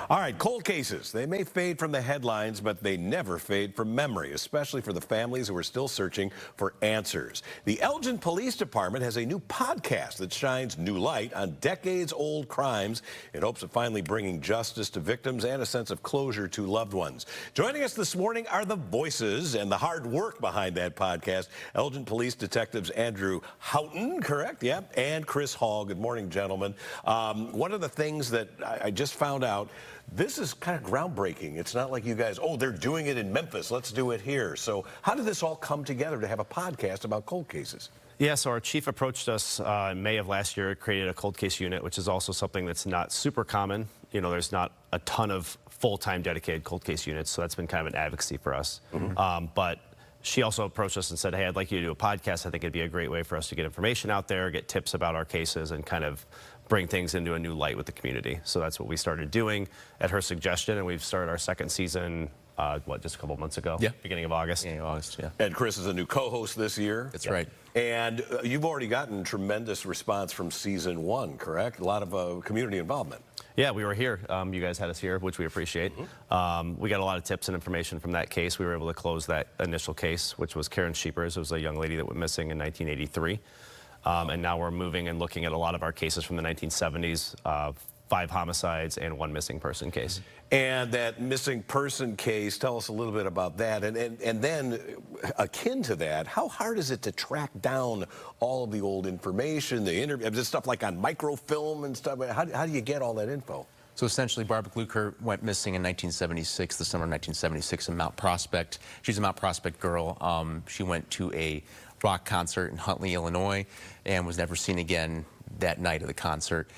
All right, cold cases. They may fade from the headlines, but they never fade from memory, especially for the families who are still searching for answers. The Elgin Police Department has a new podcast that shines new light on decades-old crimes in hopes of finally bringing justice to victims and a sense of closure to loved ones. Joining us this morning are the voices and the hard work behind that podcast. Elgin Police Detectives Andrew Houghton, correct? Yep. And Chris Hall. Good morning, gentlemen. One of the things that I just found out, this is kind of groundbreaking. It's not like you guys, oh, they're doing it in Memphis, let's do it here. So how did this all come together to have a podcast about cold cases? Yeah, so our chief approached us in May of last year, created a cold case unit, which is also something that's not super common. You know, there's not a ton of full-time dedicated cold case units, so that's been kind of an advocacy for us. But she also approached us and said, hey, I'd like you to do a podcast. I think it'd be a great way for us to get information out there, get tips about our cases, and kind of bring things into a new light with the community. So that's what we started doing at her suggestion, and we've started our second season, just a couple months ago? Yeah. Beginning of August. Beginning of August, yeah. And Chris is a new co-host this year. That's right. And you've already gotten tremendous response from season one, correct? A lot of community involvement. Yeah, we were here. You guys had us here, which we appreciate. We got a lot of tips and information from that case. We were able to close that initial case, which was Karen Sheepers. It was a young lady that went missing in 1983. And now we're moving and looking at a lot of our cases from the 1970s, 5 homicides and 1 missing person case. And that missing person case, tell us a little bit about that. And then, akin to that, how hard is it to track down all of the old information, the interview, this stuff like on microfilm and stuff? How do you get all that info? So essentially, Barbara Glucker went missing in 1976, the summer of 1976 in Mount Prospect. She's a Mount Prospect girl. She went to a rock concert in Huntley, Illinois, and was never seen again that night of the concert.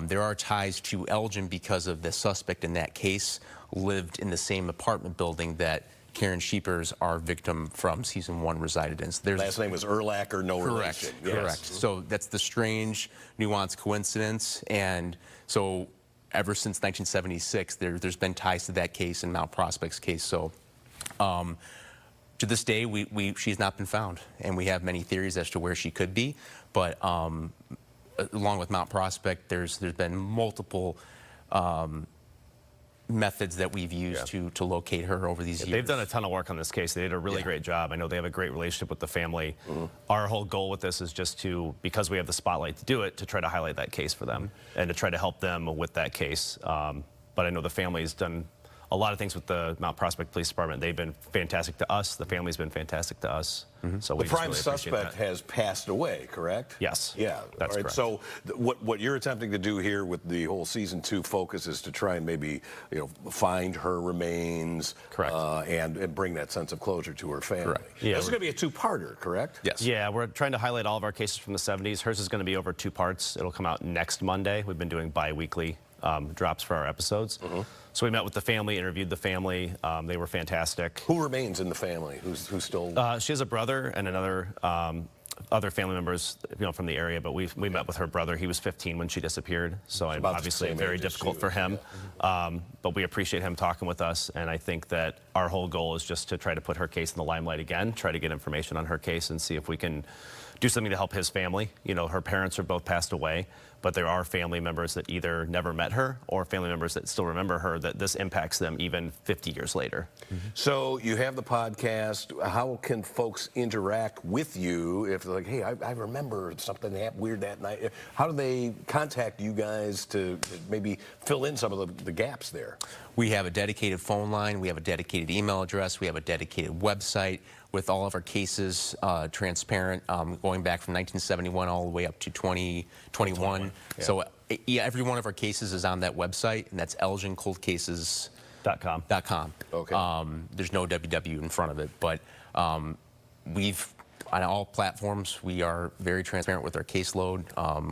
There are ties to Elgin because of the suspect in that case lived in the same apartment building that Karen Sheepers, our victim from season 1, resided in. So last name was Erlacher, no relation. Correct, correct. So that's the strange, nuanced coincidence. And so ever since 1976, there's been ties to that case and Mount Prospect's case. So to this day, she's not been found, and we have many theories as to where she could be. But along with Mount Prospect, there's been multiple methods that we've used to locate her over these years. They've done a ton of work on this case. They did a really great job. I know they have a great relationship with the family. Our whole goal with this is just to, because we have the spotlight to do it, to try to highlight that case for them and to try to help them with that case. But I know the family's done a lot of things with the Mount Prospect Police Department. They've been fantastic to us. The family's been fantastic to us. So the prime suspect has passed away, correct? Yes. Yeah, that's correct. So what you're attempting to do here with the whole season 2 focus is to try and maybe find her remains, correct, and bring that sense of closure to her family. Correct. Yeah, this is going to be a 2-parter, correct? Yes. Yeah, we're trying to highlight all of our cases from the 70s. Hers is going to be over 2 parts. It'll come out next Monday. We've been doing bi-weekly drops for our episodes. So we met with the family, interviewed the family. They were fantastic. Who remains in the family? Who's still? She has a brother and another other family members, from the area. But we met with her brother. He was 15 when she disappeared. So obviously very difficult for him. But we appreciate him talking with us. And I think that our whole goal is just to try to put her case in the limelight again, try to get information on her case, and see if we can do something to help his family. Her parents are both passed away, but there are family members that either never met her or family members that still remember her, that this impacts them even 50 years later. So you have the podcast. How can folks interact with you if they're like, hey, I remember something weird that night? How do they contact you guys to maybe fill in some of the gaps there? We have a dedicated phone line. We have a dedicated email address. We have a dedicated website with all of our cases transparent, going back from 1971 all the way up to 2021. So yeah, every one of our cases is on that website, and that's elgincoldcases.com. Okay. There's no www in front of it, but we've, on all platforms, we are very transparent with our caseload.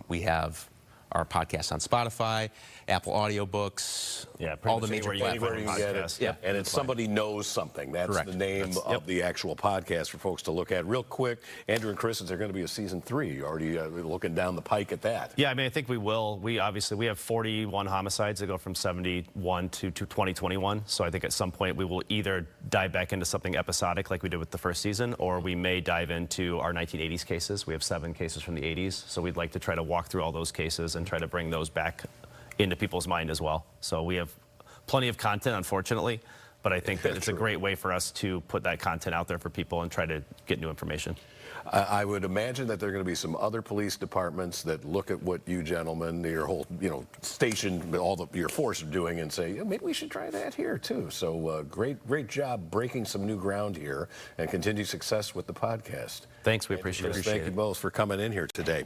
We have our podcast on Spotify, Apple audiobooks, all the major platforms. You can get it. Yeah. And it's Somebody Knows Something. That's the name of the actual podcast for folks to look at. Real quick, Andrew and Chris, is there going to be a season 3? You're already looking down the pike at that. Yeah, I mean, I think we will. We have 41 homicides that go from 71 to 2021. So I think at some point we will either dive back into something episodic like we did with the first season, or we may dive into our 1980s cases. We have 7 cases from the 80s. So we'd like to try to walk through all those cases and try to bring those back into people's mind as well. So we have plenty of content, unfortunately, but I think that it's a great way for us to put that content out there for people and try to get new information. I would imagine that there are going to be some other police departments that look at what you gentlemen, your whole, station, your force are doing, and say, maybe we should try that here too. So great job breaking some new ground here, and continued success with the podcast. Thanks, we appreciate it. Thank you both for coming in here today.